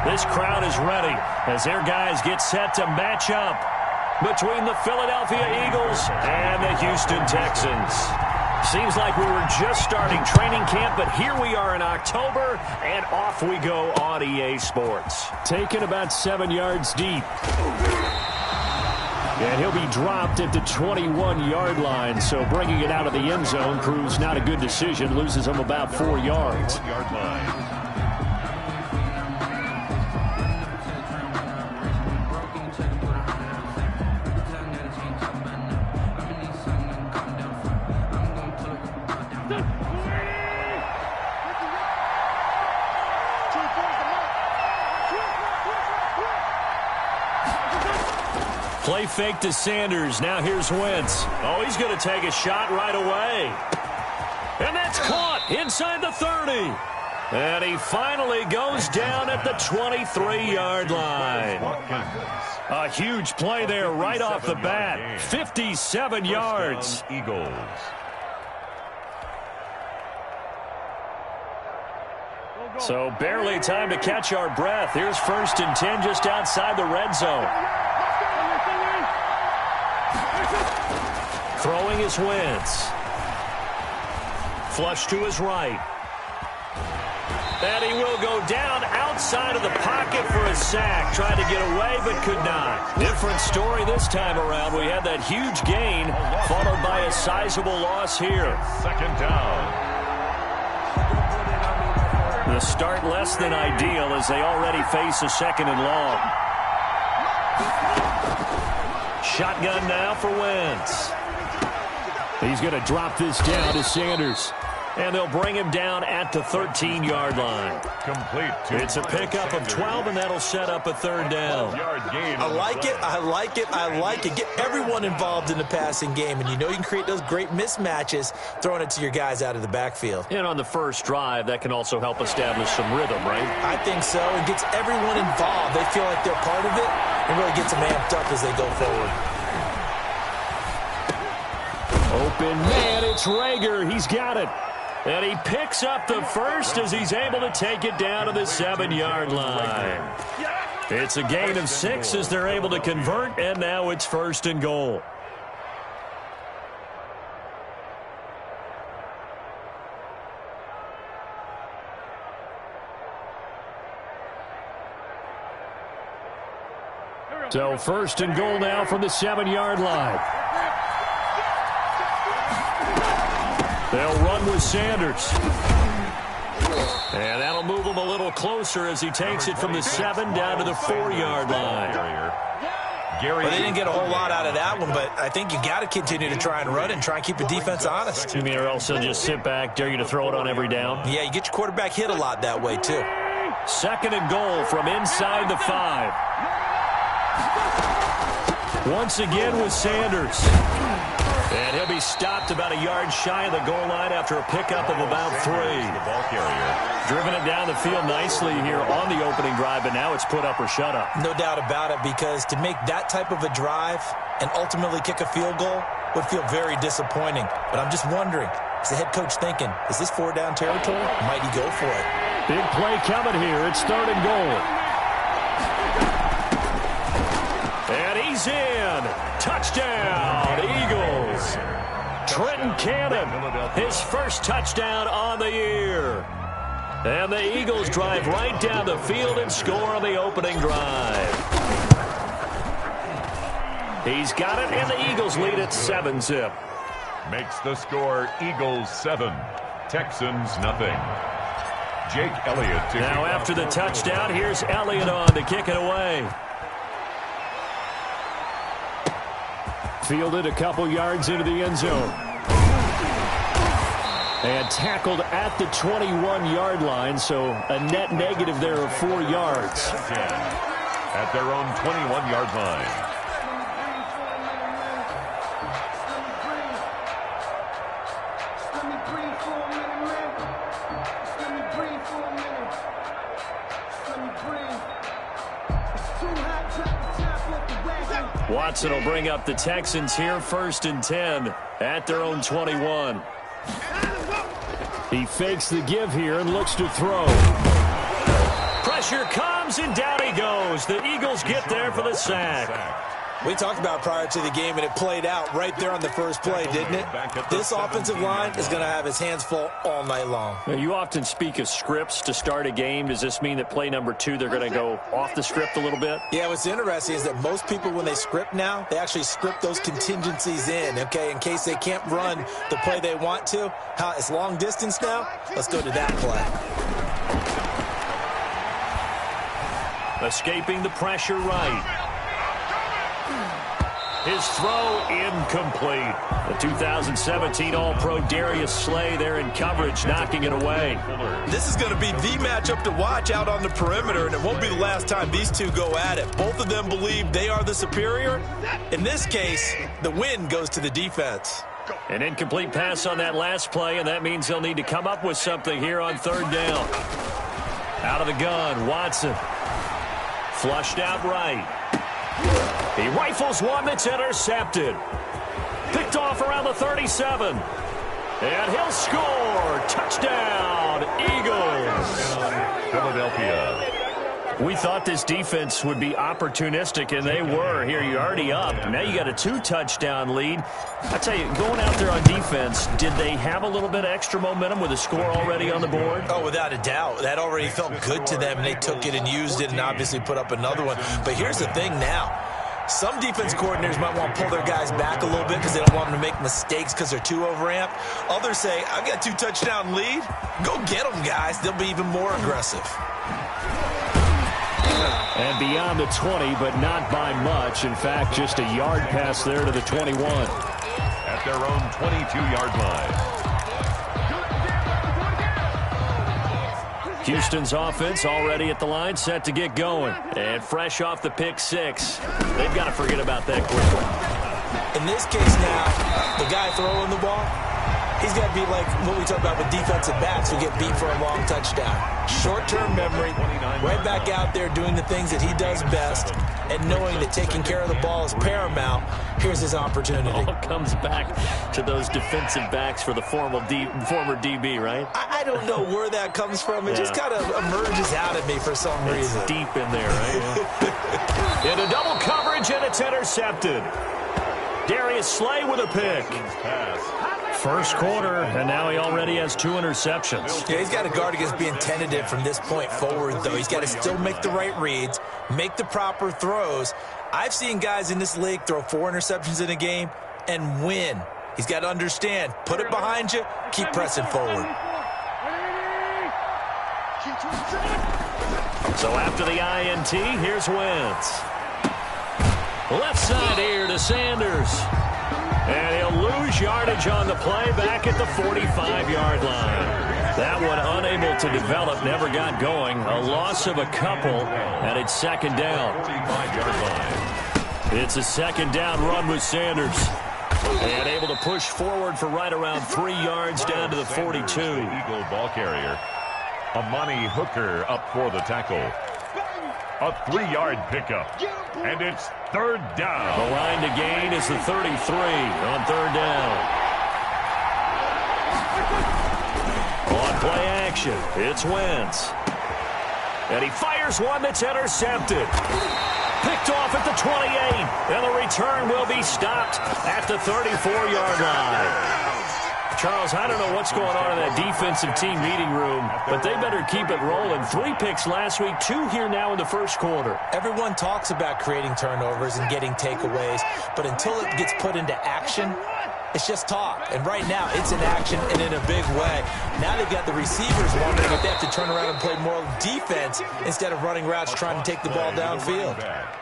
This crowd is ready as their guys get set to match up between the Philadelphia Eagles and the Houston Texans. Seems like we were just starting training camp, but here we are in October, and off we go on EA Sports. Taken about 7 yards deep. And he'll be dropped at the 21-yard line, so bringing it out of the end zone proves not a good decision. Loses him about 4 yards. Play fake to Sanders. Now here's Wentz. Oh, he's going to take a shot right away. And that's caught inside the 30. And he finally goes down at the 23-yard line. A huge play there right off the bat. 57 yards. Eagles. So barely time to catch our breath. Here's 1st and 10 just outside the red zone. Throwing is Wentz. Flush to his right. And he will go down outside of the pocket for a sack. Tried to get away, but could not. Different story this time around. We had that huge gain, followed by a sizable loss here. 2nd down. The start less than ideal as they already face a 2nd and long. Shotgun now for Wentz. He's going to drop this down to Sanders. And they'll bring him down at the 13-yard line. Complete. It's a pickup of 12, and that'll set up a 3rd down. I like it. I like it. I like it. Get everyone involved in the passing game, and you know you can create those great mismatches throwing it to your guys out of the backfield. And on the first drive, that can also help establish some rhythm, right? I think so. It gets everyone involved. They feel like they're part of it, and really gets them amped up as they go forward. Open man, it's Rager. He's got it. And he picks up the first as he's able to take it down to the 7-yard line. It's a gain of 6 as they're able to convert, and now it's 1st and goal. So 1st and goal now from the 7-yard line. They'll run with Sanders. And that'll move him a little closer as he takes it from the 7 down to the 4-yard line. Well, they didn't get a whole lot out of that one, but I think you got to continue to try and run and try and keep the defense honest. You mean or else they'll just sit back, dare you to throw it on every down? Yeah, you get your quarterback hit a lot that way, too. 2nd and goal from inside the 5. Once again with Sanders. And he'll be stopped about a yard shy of the goal line after a pickup of about 3. The ball carrier. Driven it down the field nicely here on the opening drive, but now it's put up or shut up. No doubt about it, because to make that type of a drive and ultimately kick a field goal would feel very disappointing. But I'm just wondering, is the head coach thinking, is this 4-down territory? Might he go for it? Big play coming here. It's 3rd and goal. And he's in. Touchdown, Eagles. Trenton Cannon, his first touchdown on the year. And the Eagles drive right down the field and score on the opening drive. He's got it, and the Eagles lead at 7-zip. Makes the score Eagles 7, Texans nothing. Jake Elliott. Now after the touchdown, here's Elliott on to kick it away. Fielded a couple yards into the end zone. And tackled at the 21-yard line, so a net negative there of 4 yards. At their own 21-yard line. Watson will bring up the Texans here, 1st and 10 at their own 21. He fakes the give here and looks to throw. Pressure comes. arms, and down he goes. The Eagles get there for the sack. We talked about prior to the game, and it played out right there on the first play, didn't it? This offensive line is going to have his hands full all night long. Now, you often speak of scripts to start a game. Does this mean that play number 2, they're going to go off the script a little bit? Yeah, what's interesting is that most people, when they script now, they actually script those contingencies in, okay, in case they can't run the play they want to. How it's long distance now? Let's go to that play. Escaping the pressure right. His throw incomplete. The 2017 All-Pro Darius Slay there in coverage, knocking it away. This is going to be the matchup to watch out on the perimeter, and it won't be the last time these two go at it. Both of them believe they are the superior. In this case, the win goes to the defense. An incomplete pass on that last play, and that means they'll need to come up with something here on third down. Out of the gun, Watson. Flushed out right. He rifles one that's intercepted. Picked off around the 37. And he'll score. Touchdown, Eagles. Philadelphia. We thought this defense would be opportunistic, and they were. Here, you're already up. Now you got a 2-touchdown lead. I tell you, going out there on defense, did they have a little bit of extra momentum with a score already on the board? Oh, without a doubt. That already felt good to them, and they took it and used it and obviously put up another one. But here's the thing now. Some defense coordinators might want to pull their guys back a little bit because they don't want them to make mistakes because they're too overamped. Others say, I've got a 2-touchdown lead. Go get them, guys. They'll be even more aggressive. And beyond the 20, but not by much. In fact, just a yard pass there to the 21. At their own 22-yard line. Houston's offense already at the line, set to get going. And fresh off the pick 6. They've got to forget about that quickly. In this case now, the guy throwing the ball, he's got to be like what we talk about with defensive backs who get beat for a long touchdown. Short-term memory, right back out there doing the things that he does best, and knowing that taking care of the ball is paramount. Here's his opportunity. All comes back to those defensive backs for the former DB, right? I don't know where that comes from. It just kind of emerges out of me for some reason. It's deep in there, right? Into double coverage, and it's intercepted. Darius Slay with a pick. First quarter, and now he already has 2 interceptions. Yeah, he's got to guard against being tentative from this point forward, though. He's got to still make the right reads, make the proper throws. I've seen guys in this league throw 4 interceptions in a game and win. He's got to understand, put it behind you, keep pressing forward. So after the INT, here's Wentz. Left side here to Sanders. And he'll lose yardage on the play back at the 45-yard line. That one unable to develop, never got going. A loss of a couple, and it's second down. It's a second down run with Sanders. And able to push forward for right around 3 yards down to the 42. Eagle ball carrier. Amani Hooker up for the tackle. A 3-yard pickup. And it's third down. The line to gain is the 33 on third down. On play action, it's Wentz. And he fires one that's intercepted. Picked off at the 28. And the return will be stopped at the 34-yard line. Charles, I don't know what's going on in that defensive team meeting room, but they better keep it rolling. 3 picks last week, 2 here now in the first quarter. Everyone talks about creating turnovers and getting takeaways, but until it gets put into action, it's just talk. And right now, it's in action and in a big way. Now they've got the receivers wondering if they have to turn around and play more defense instead of running routes trying to take the ball downfield.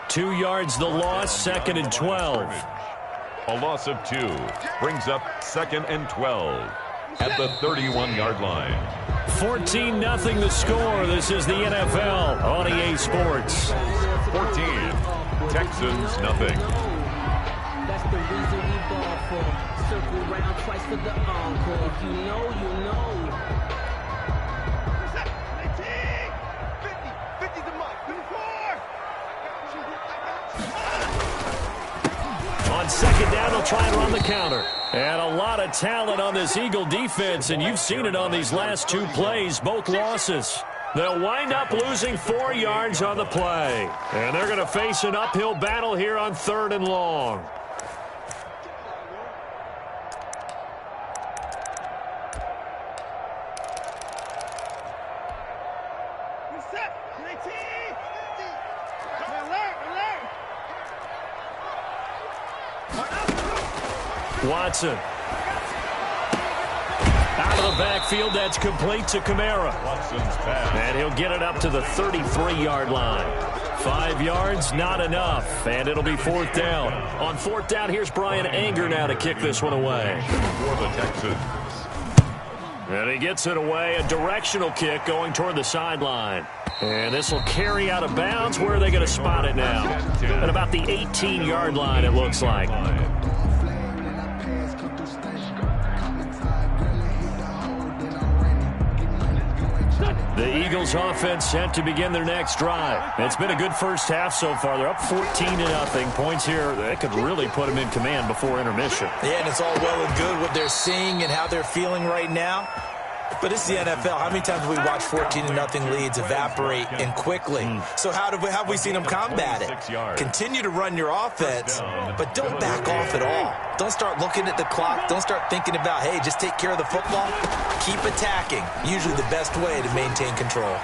2 yards the loss, second and 12. A loss of 2 brings up second and 12 at the 31-yard line. 14-0 the score. This is the NFL on EA Sports. 14, Texans nothing. That's the reason we ball for. Circle round twice for the encore. If you know, you know. 50 the mark. 54. On second down, they'll try and run the counter. And a lot of talent on this Eagle defense, and you've seen it on these last 2 plays, both losses. They'll wind up losing 4 yards on the play. And they're going to face an uphill battle here on 3rd and long. Watson. Out of the backfield, that's complete to Kamara. And he'll get it up to the 33-yard line. 5 yards, not enough, and it'll be 4th down. On 4th down, here's Brian Anger now to kick this one away. For the Texans. And he gets it away, a directional kick going toward the sideline. And this will carry out of bounds. Where are they going to spot it now? At about the 18-yard line, it looks like. The Eagles offense set to begin their next drive. It's been a good first half so far. They're up 14-0. Points here that could really put them in command before intermission. Yeah, and it's all well and good what they're seeing and how they're feeling right now. But it's the NFL. How many times have we watched 14-0 leads evaporate and quickly? So how have we seen them combat it? Continue to run your offense, but don't back off at all. Don't start looking at the clock. Don't start thinking about, hey, just take care of the football. Keep attacking. Usually the best way to maintain control.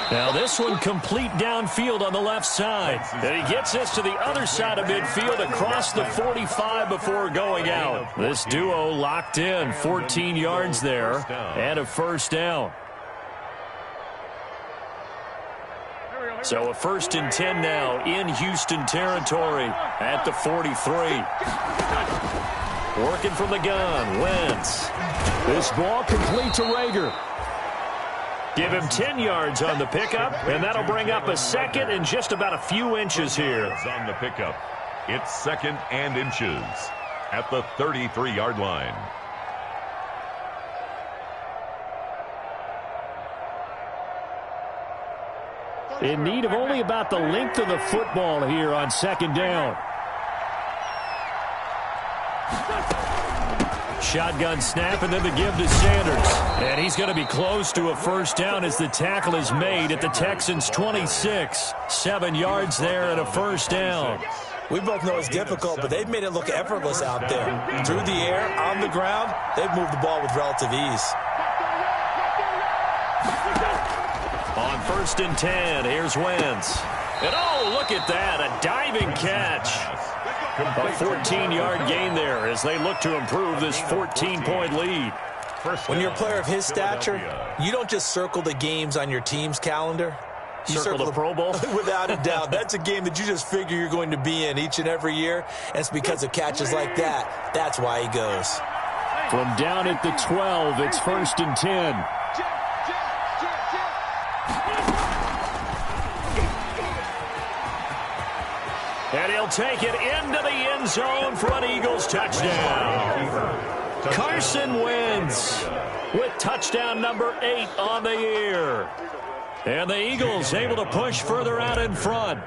Now this one complete downfield on the left side. And he gets this to the other side of midfield across the 45 before going out. This duo locked in, 14 yards there and a 1st down. So a 1st and 10 now in Houston territory at the 43. Working from the gun, Wentz. This ball complete to Rager. Give him 10 yards on the pickup, and that'll bring up a 2nd and just about a few inches here. On the pickup, it's 2nd and inches at the 33-yard line. In need of only about the length of the football here on 2nd down. Shotgun snap and then the give to Sanders. And he's going to be close to a 1st down as the tackle is made at the Texans' 26. 7 yards there and a 1st down. We both know it's difficult, but they've made it look effortless out there. Through the air, on the ground, they've moved the ball with relative ease. On 1st and 10, here's Wentz. And oh, look at that, a diving catch. A 14-yard gain there as they look to improve this 14-point lead. When you're a player of his stature, you don't just circle the games on your team's calendar. You circle the Pro Bowl? Without a doubt. That's a game that you just figure you're going to be in each and every year. And it's because of catches like that. That's why he goes. From down at the 12, it's 1st and 10. And he'll take it into the end zone for an Eagles touchdown. Carson Wentz with touchdown number 8 on the year. And the Eagles able to push further out in front.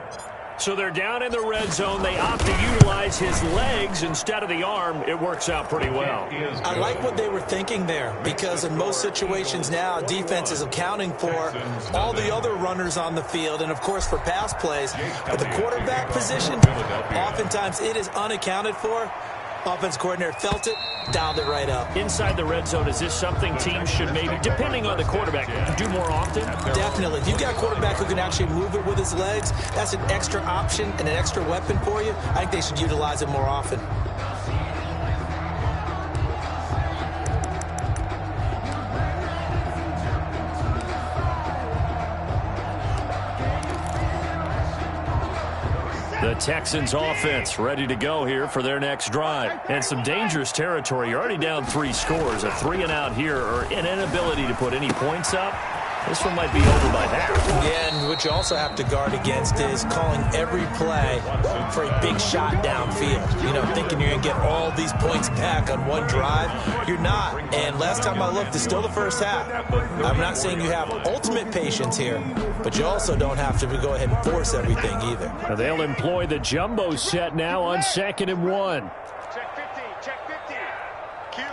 So they're down in the red zone. They opt to utilize his legs instead of the arm. It works out pretty well. I like what they were thinking there, because in most situations now, defense is accounting for all the other runners on the field and, of course, for pass plays. But the quarterback position, oftentimes it is unaccounted for. Offense coordinator felt it, dialed it right up. Inside the red zone, is this something teams should maybe, depending on the quarterback, do more often? Definitely. If you've got a quarterback who can actually move it with his legs, that's an extra option and an extra weapon for you. I think they should utilize it more often. The Texans offense ready to go here for their next drive. And some dangerous territory. You're already down 3 scores. A 3-and-out here or an inability to put any points up. This one might be over by half. Yeah, and what you also have to guard against is calling every play for a big shot downfield. You know, thinking you're going to get all these points back on one drive. You're not. And last time I looked, it's still the first half. I'm not saying you have ultimate patience here, but you also don't have to go ahead and force everything either. Now they'll employ the jumbo set now on 2nd and 1. Check 50, check 50. Q.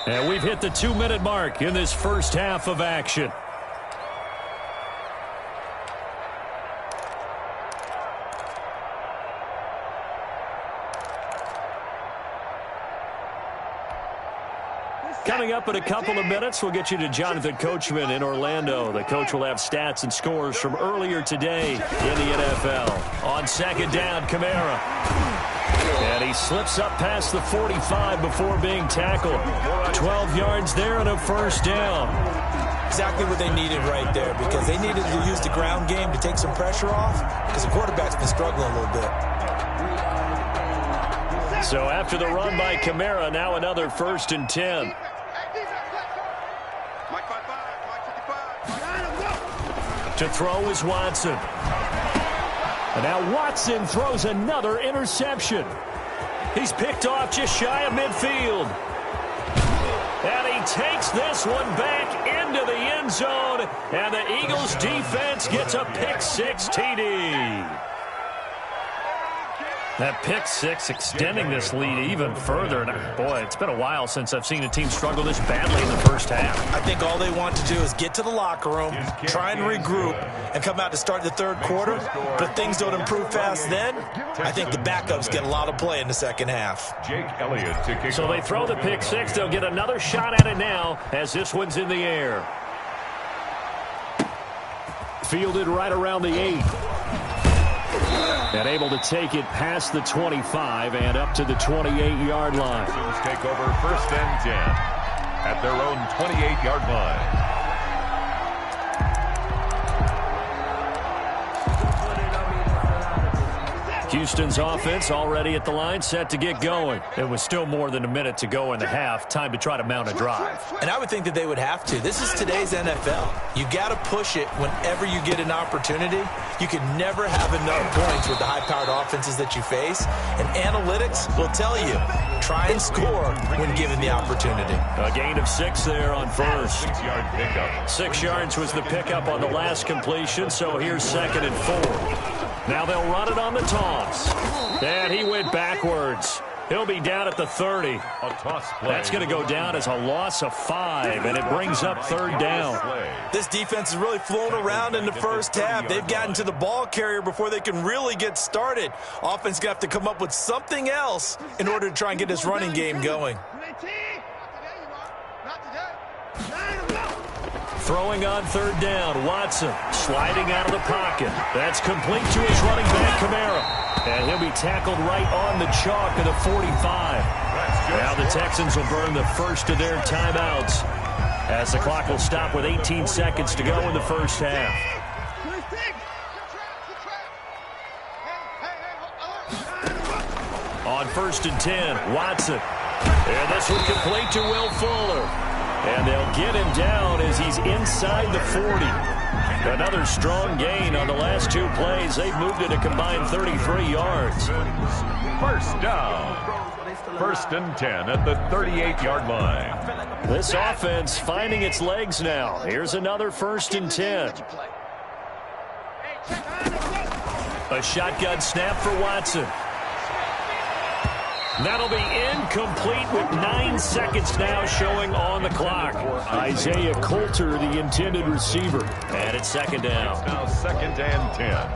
And we've hit the 2-minute mark in this first half of action. Coming up in a couple of minutes, we'll get you to Jonathan Coachman in Orlando. The coach will have stats and scores from earlier today in the NFL. On second down, Kamara. And he slips up past the 45 before being tackled. 12 yards there and a first down. Exactly what they needed right there, because they needed to use the ground game to take some pressure off, because the quarterback's been struggling a little bit. So after the run by Kamara, now another 1st and 10. To throw is Watson. And now Watson throws another interception. He's picked off just shy of midfield. And he takes this one back into the end zone. And the Eagles defense gets a pick-6 TD. That pick-6 extending this lead even further. And boy, it's been a while since I've seen a team struggle this badly in the first half. I think all they want to do is get to the locker room, try and regroup, and come out to start the third quarter. But things don't improve fast then. I think the backups get a lot of play in the second half. Jake Elliott to kick So they throw the pick-6. They'll get another shot at it now as this one's in the air. Fielded right around the 8. And able to take it past the 25 and up to the 28-yard line. Texans take over 1st and 10 at their own 28-yard line. Houston's offense already at the line, set to get going. It was still more than a minute to go in the half. Time to try to mount a drive. And I would think that they would have to. This is today's NFL. You got to push it whenever you get an opportunity. You can never have enough points with the high-powered offenses that you face. And analytics will tell you, try and score when given the opportunity. A gain of 6 there on first. 6-yard pickup. 6 yards was the pickup on the last completion, so here's 2nd and 4. Now they'll run it on the toss. And he went backwards. He'll be down at the 30. A toss play. That's going to go down as a loss of 5, and it brings up 3rd down. This defense has really flown around in the first half. They've gotten to the ball carrier before they can really get started. Offense going to have to come up with something else in order to try and get this running game going. Throwing on 3rd down, Watson sliding out of the pocket. That's complete to his running back, Kamara. And he'll be tackled right on the chalk of the 45. Now the Texans will burn the first of their timeouts as the clock will stop with 18 seconds to go in the first half. On 1st and 10, Watson. And this one complete to Will Fuller. And they'll get him down as he's inside the 40. Another strong gain on the last 2 plays. They've moved it a combined 33 yards. First down. 1st and 10 at the 38-yard line. This offense finding its legs now. Here's another 1st and 10. A shotgun snap for Watson. That'll be incomplete with 9 seconds now showing on the clock. Isaiah Coulter, the intended receiver. And it's 2nd down. Now 2nd and 10.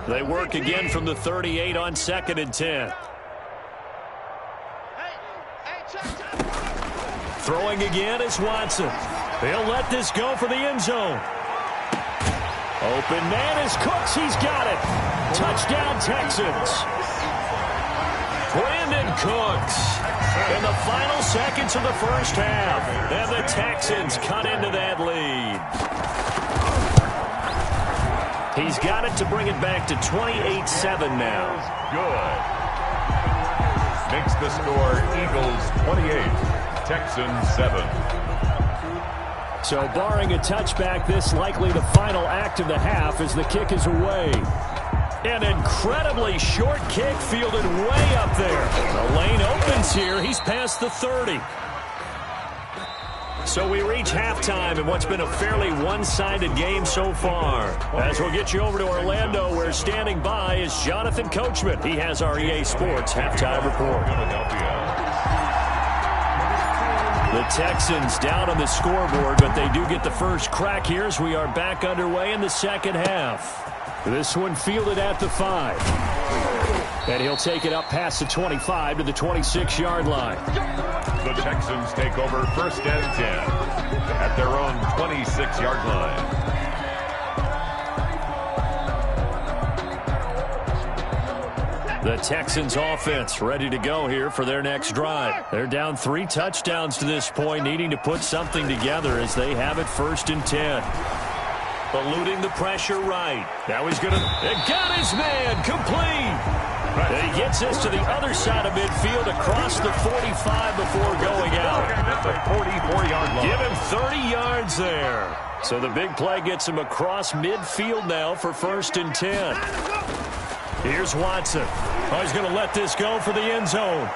They work again from the 38 on 2nd and 10. Throwing again is Watson. They'll let this go for the end zone. Open man is Cooks. He's got it. Touchdown, Texans. Brandon Cooks in the final seconds of the first half. And the Texans cut into that lead. He's got it to bring it back to 28-7 now. Good. Makes the score Eagles 28, Texans 7. So barring a touchback, this likely the final act of the half as the kick is away. An incredibly short kick fielded way up there. The lane opens here. He's past the 30. So we reach halftime in what's been a fairly one-sided game so far. As we'll get you over to Orlando, where standing by is Jonathan Coachman. He has our EA Sports halftime report. The Texans down on the scoreboard, but they do get the first crack here as we are back underway in the second half. This one fielded at the 5. And he'll take it up past the 25 to the 26-yard line. The Texans take over first and 10 at their own 26-yard line. The Texans offense ready to go here for their next drive. They're down 3 touchdowns to this point, needing to put something together as they have it first and 10. Eluding the pressure right. Now he's going to... got his man complete. And he gets this to the other side of midfield across the 45 before going out. At the 44-yard line. Give him 30 yards there. So the big play gets him across midfield now for first and 10. Here's Watson. Oh, he's going to let this go for the end zone.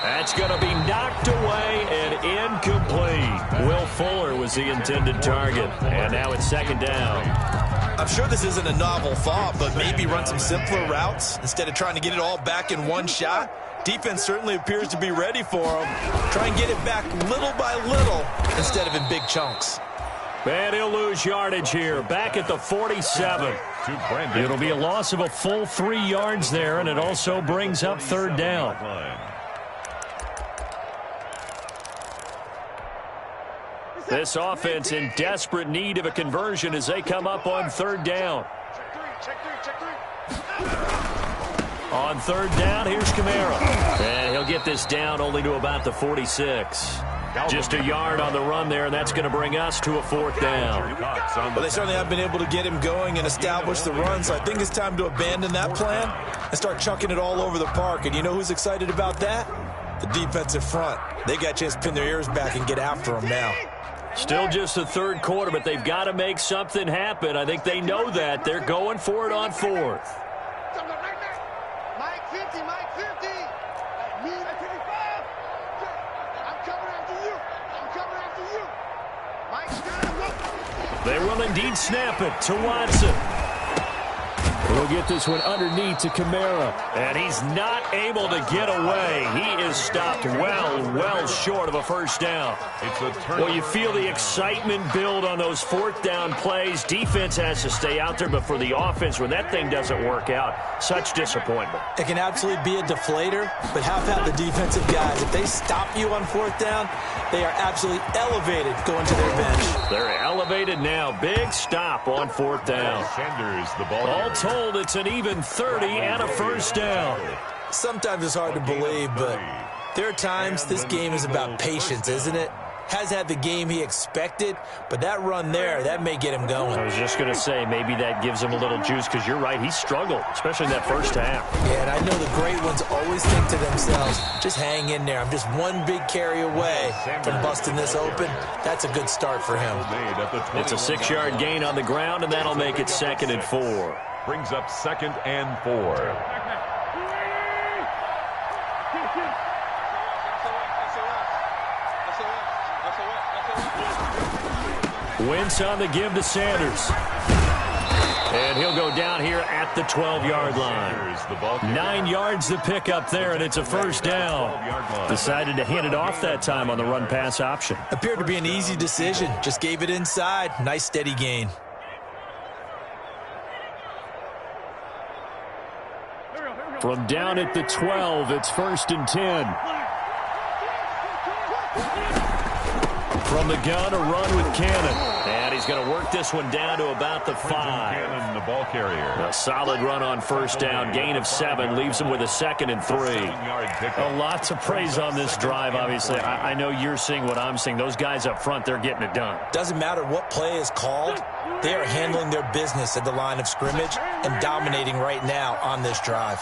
That's going to be knocked away and incomplete. Will Fuller was the intended target. And now it's second down. I'm sure this isn't a novel thought, but maybe run some simpler routes instead of trying to get it all back in one shot. Defense certainly appears to be ready for him. Try and get it back little by little instead of in big chunks. And he'll lose yardage here. Back at the 47. It'll be a loss of a full 3 yards there, and it also brings up third down. This offense in desperate need of a conversion as they come up on third down. On third down, here's Kamara. And he'll get this down only to about the 46. Just a yard on the run there, and that's going to bring us to a fourth down. Well, they certainly have been able to get him going and establish the run, so I think it's time to abandon that plan and start chucking it all over the park. And you know who's excited about that? The defensive front. They got a chance to pin their ears back and get after him now. Still just the third quarter, but they've got to make something happen. I think they know that. They're going for it on fourth. Mike 50, Mike 50. Me, 55. I'm coming after you. I'm coming after you. Mike, look. They will indeed snap it to Watson. We'll get this one underneath to Kamara. And he's not able to get away. He is stopped well short of a first down. Well, you feel the excitement build on those fourth down plays. Defense has to stay out there, but for the offense, when that thing doesn't work out, such disappointment. It can absolutely be a deflator, but how about the defensive guys? If they stop you on fourth down, they are absolutely elevated going to their bench. They're elevated now. Big stop on fourth down. Sanders, the ball. All told, it's an even 30 and a first down. Sometimes it's hard to believe, but there are times this game is about patience, isn't it? Has had the game he expected, but that run there, that may get him going. I was just going to say, maybe that gives him a little juice, because you're right, he struggled, especially in that first half. Yeah, and I know the great ones always think to themselves, just hang in there. I'm just one big carry away from busting this open. That's a good start for him. It's a 6-yard gain on the ground, and that'll make it 2nd and 4. Brings up 2nd and 4. Wentz on the give to Sanders. And he'll go down here at the 12-yard line. 9 yards to pick up there, and it's a first down. Decided to hand it off that time on the run-pass option. Appeared to be an easy decision. Just gave it inside. Nice, steady gain. From down at the 12, it's 1st and 10. From the gun, a run with Cannon. And he's going to work this one down to about the 5. Cannon, the ball carrier. A solid run on first down. Gain of 7 leaves him with a 2nd and 3. A lot to praise on this drive, obviously. I know you're seeing what I'm seeing. Those guys up front, they're getting it done. Doesn't matter what play is called. They are handling their business at the line of scrimmage and dominating right now on this drive.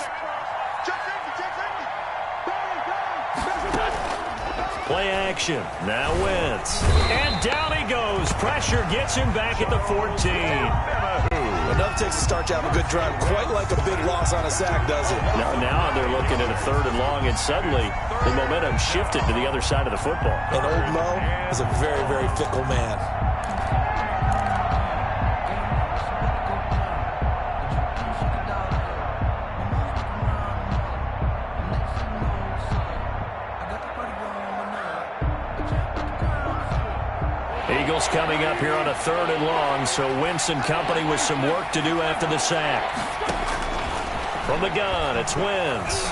Play action. Now Wentz. And down he goes. Pressure gets him back at the 14. But nothing takes a start to have a good drive. Quite like a big loss on a sack, does it? Now they're looking at a 3rd and long, and suddenly the momentum shifted to the other side of the football. And old Mo is a very, very fickle man. Eagles coming up here on a 3rd and long, so Wentz and company with some work to do after the sack. From the gun, it's Wentz.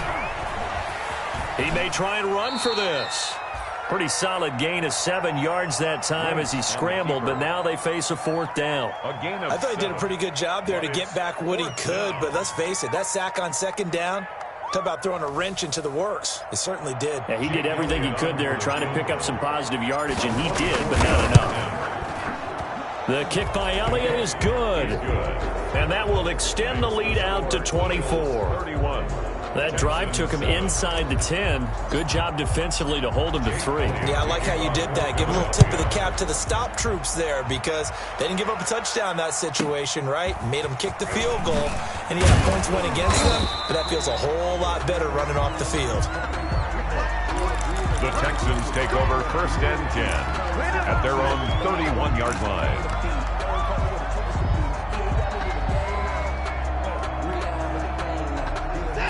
He may try and run for this. Pretty solid gain of 7 yards that time as he scrambled, but now they face a 4th down. I thought he did a pretty good job there to get back what he could, but let's face it, that sack on 2nd down, talk about throwing a wrench into the works. It certainly did. Yeah, he did everything he could there trying to pick up some positive yardage, and he did, but not enough. The kick by Elliott is good. And that will extend the lead out to 24. That drive took him inside the 10. Good job defensively to hold him to 3. Yeah, I like how you did that. Give a little tip of the cap to the stop troops there because they didn't give up a touchdown in that situation, right? Made them kick the field goal. And yeah, points went against them, but that feels a whole lot better running off the field. The Texans take over 1st and 10 at their own 31-yard line.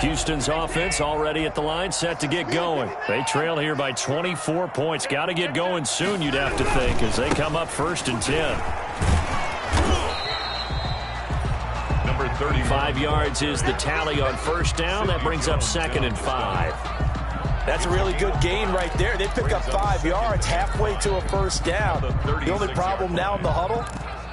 Houston's offense already at the line, set to get going. They trail here by 24 points. Got to get going soon, you'd have to think, as they come up 1st and 10. Number 35 yards is the tally on 1st down. That brings up 2nd and 5. That's a really good gain right there. They pick up 5 yards halfway to a 1st down. The only problem now in the huddle,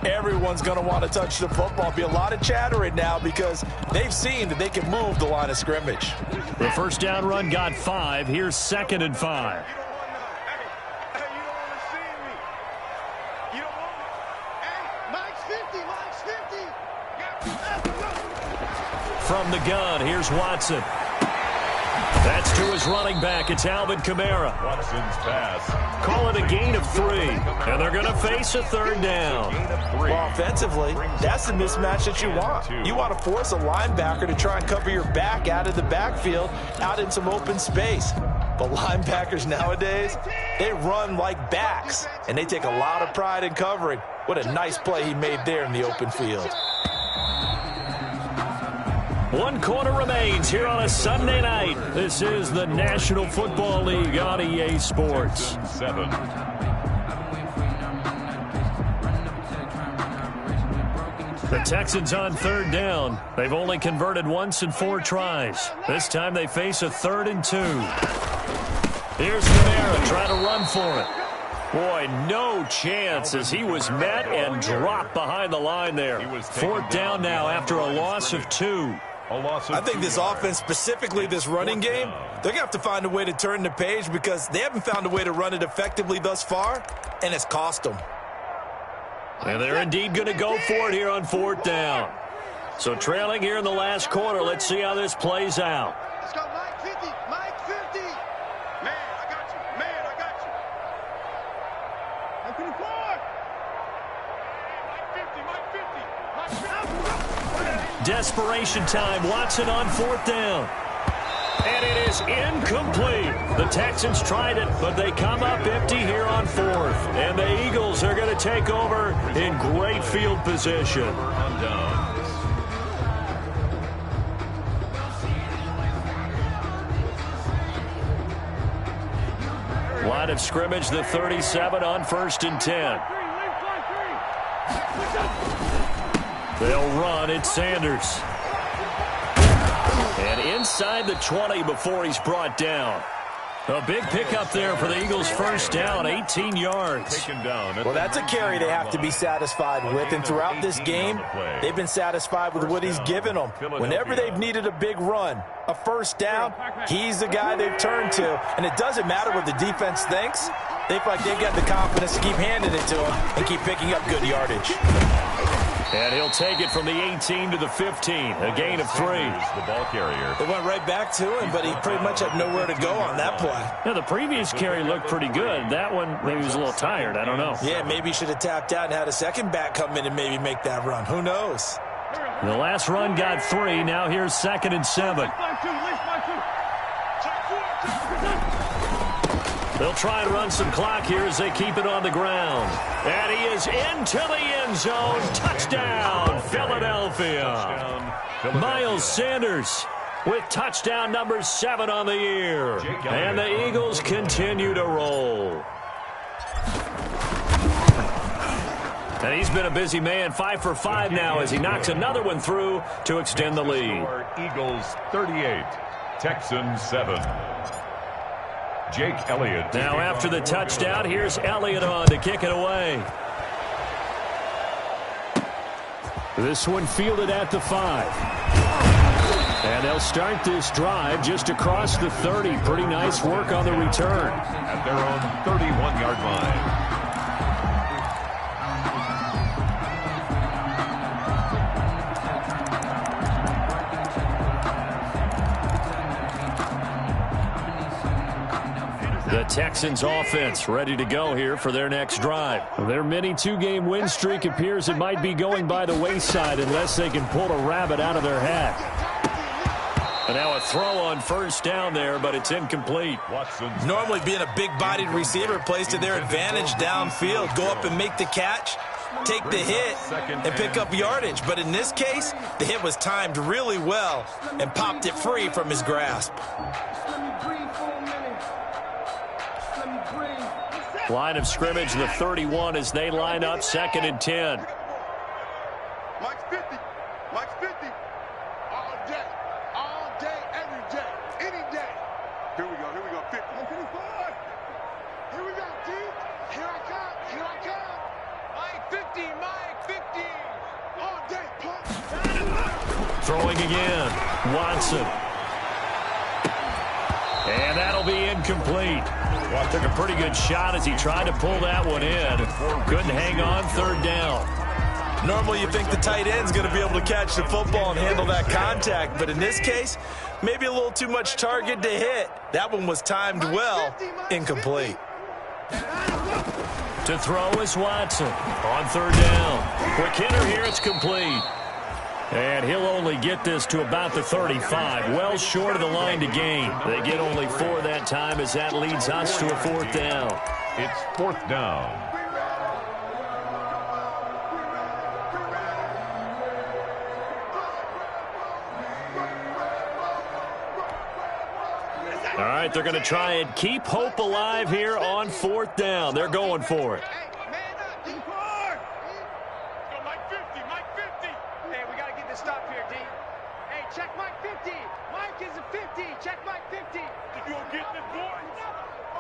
everyone's going to want to touch the football. Be a lot of chattering now because they've seen that they can move the line of scrimmage. The 1st down run got 5. Here's 2nd and 5. From the gun, here's Watson. That's to his running back. It's Alvin Kamara. Watson's pass. Call it a gain of 3, and they're going to face a 3rd down. Well, offensively, that's the mismatch that you want. You want to force a linebacker to try and cover your back out of the backfield, out in some open space. But linebackers nowadays, they run like backs, and they take a lot of pride in covering. What a nice play he made there in the open field. 1 quarter remains here on a Sunday night. This is the National Football League on EA Sports. 7. The Texans on 3rd down. They've only converted once in 4 tries. This time they face a 3rd and 2. Here's Kamara trying to run for it. Boy, no chance as he was met and dropped behind the line there. 4th down now after a loss of 2. I think this offense, specifically this running game, they're going to have to find a way to turn the page because they haven't found a way to run it effectively thus far, and it's cost them. And they're indeed going to go for it here on 4th down. So trailing here in the last quarter, let's see how this plays out. Let's go, Mike 50, Mike 50. Man, I got you, man, I got you. Mike 54. Mike 50, Mike 50, Mike 50. Desperation time. Watson on 4th down. And it is incomplete. The Texans tried it, but they come up empty here on 4th. And the Eagles are going to take over in great field position. Line of scrimmage, the 37 on 1st and 10. They'll run. It's Sanders. And inside the 20 before he's brought down. A big pickup there for the Eagles' 1st down, 18 yards. Well, that's a carry they have to be satisfied with, and throughout this game, they've been satisfied with what he's given them. Whenever they've needed a big run, a 1st down, he's the guy they've turned to, and it doesn't matter what the defense thinks. They feel like they've got the confidence to keep handing it to him and keep picking up good yardage. And he'll take it from the 18 to the 15, a gain of 3. The ball carrier. They went right back to him, but he pretty much had nowhere to go on that play. Yeah, the previous carry looked pretty good. That one, maybe he was a little tired. I don't know. Yeah, maybe he should have tapped out and had a second back come in and maybe make that run. Who knows? The last run got 3. Now here's 2nd and 7. They'll try and run some clock here as they keep it on the ground. And he is into the end zone. Touchdown, Philadelphia. Miles Sanders with touchdown number 7 on the year. And the Eagles continue to roll. And he's been a busy man, 5 for 5 now as he knocks another one through to extend the lead. Eagles 38, Texans 7. Jake Elliott. Now after the touchdown, here's Elliott on to kick it away. This one fielded at the 5. And they'll start this drive just across the 30. Pretty nice work on the return. At their own 31-yard line. The Texans offense ready to go here for their next drive. Their mini 2-game win streak appears it might be going by the wayside unless they can pull a rabbit out of their hat. And now a throw on first down there, but it's incomplete. Normally being a big-bodied receiver plays to their advantage downfield. Go up and make the catch, take the hit, and pick up yardage. But in this case, the hit was timed really well and popped it free from his grasp. Line of scrimmage, the 31 as they line up 2nd and 10. Mike's 50. Mike's 50. All day, every day, any day. Here we go, 50. 55. Here we go, D. Here I come. Mike 50, Mike 50. All day, pump. Throwing again, Watson. And that'll be incomplete. Took a pretty good shot as he tried to pull that one in. Couldn't hang on, 3rd down. Normally you think the tight end's going to be able to catch the football and handle that contact, but in this case, maybe a little too much target to hit. That one was timed well, incomplete. To throw is Watson on 3rd down. Quick hitter here, it's complete. And he'll only get this to about the 35, well short of the line to gain. They get only 4 that time as that leads us to a 4th down. It's 4th down. All right, they're going to try and keep hope alive here on 4th down. They're going for it. Stop here, D. Hey, check Mike 50. Mike is a 50. Check Mike 50. Think you gonna get this, boy?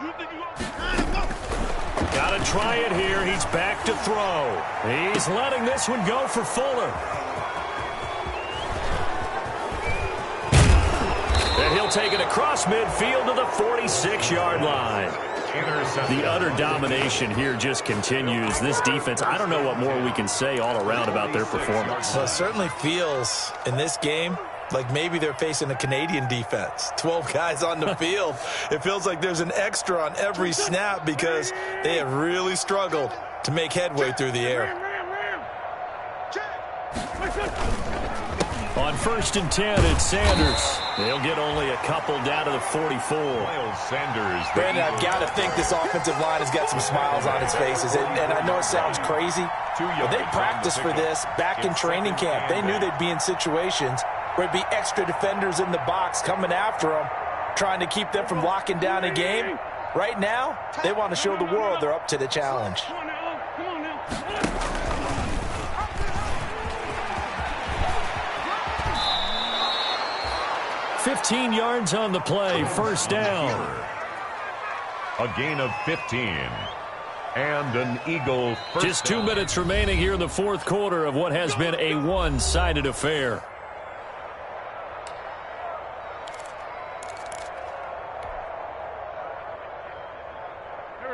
You think you gonna get? Gotta try it here. He's back to throw. He's letting this one go for Fuller. And he'll take it across midfield to the 46-yard line. The utter domination here just continues. This defense, I don't know what more we can say all around about their performance. Well, it certainly feels in this game like maybe they're facing a Canadian defense. 12 guys on the field. It feels like there's an extra on every snap because they have really struggled to make headway through the air. On 1st and 10, it's Sanders. They'll get only a couple down to the 44. Brandon, I've got to think this offensive line has got some smiles on its faces. And I know it sounds crazy, but they practiced for this back in training camp. They knew they'd be in situations where it'd be extra defenders in the box coming after them, trying to keep them from locking down a game. Right now, they want to show the world they're up to the challenge. 15 yards on the play, 1st down. A gain of 15. And an Eagle first Just 2 down. minutes remaining here in the 4th quarter of what has been a one-sided affair.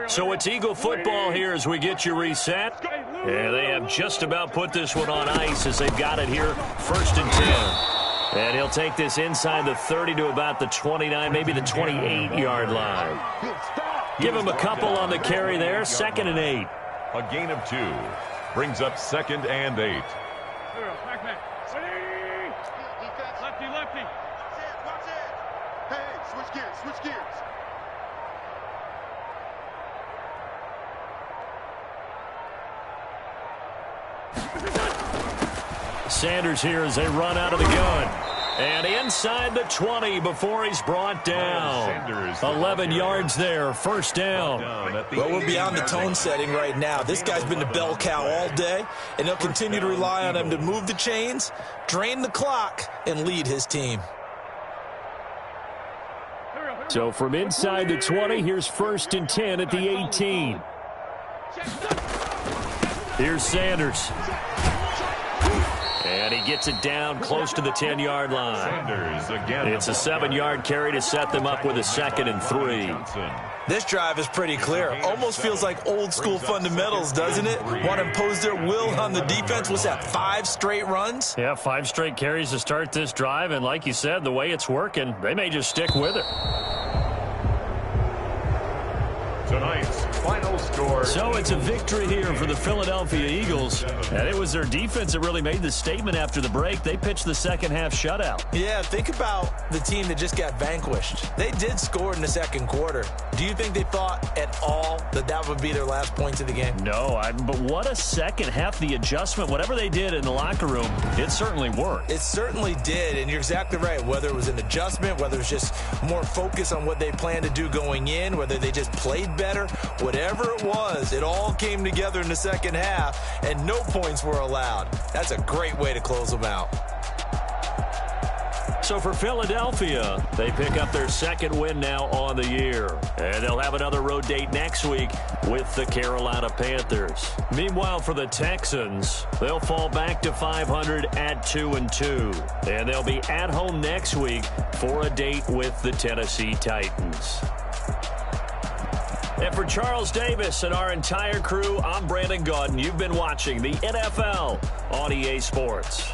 So it's Eagle football here as we get you reset. Yeah, they have just about put this one on ice as they've got it here, 1st and 10. And he'll take this inside the 30 to about the 29, maybe the 28-yard line. Give him a couple on the carry there, 2nd and 8. A gain of 2 brings up 2nd and 8. empty. Watch it. Hey, switch gears, switch gears. Sanders here as they run out of the gun. And inside the 20 before he's brought down. 11 yards there, first down. Well, we're beyond the tone setting right now. This guy's been the bell cow all day, and they'll continue to rely on him to move the chains, drain the clock, and lead his team. So from inside the 20, here's 1st and 10 at the 18. Here's Sanders. And he gets it down close to the 10-yard line. It's a 7-yard carry to set them up with a 2nd and 3. This drive is pretty clear. Almost feels like old-school fundamentals, doesn't it? Want to impose their will on the defense. What's that, 5 straight runs? Yeah, 5 straight carries to start this drive. And like you said, the way it's working, they may just stick with it. Tonight's final score. So it's a victory here for the Philadelphia Eagles. And it was their defense that really made the statement after the break. They pitched the second-half shutout. Yeah, think about the team that just got vanquished. They did score in the second quarter. Do you think they thought at all that that would be their last points of the game? No, but what a second half. The adjustment, whatever they did in the locker room, it certainly worked. It certainly did, and you're exactly right. Whether it was an adjustment, whether it was just more focus on what they planned to do going in, whether they just played better, whatever it was, it all came together in the second half, and no points were allowed. That's a great way to close them out. So for Philadelphia, they pick up their 2nd win now on the year. And they'll have another road date next week with the Carolina Panthers. Meanwhile, for the Texans, they'll fall back to 500 at 2-2. And they'll be at home next week for a date with the Tennessee Titans. And for Charles Davis and our entire crew, I'm Brandon Gaudin. You've been watching the NFL on EA Sports.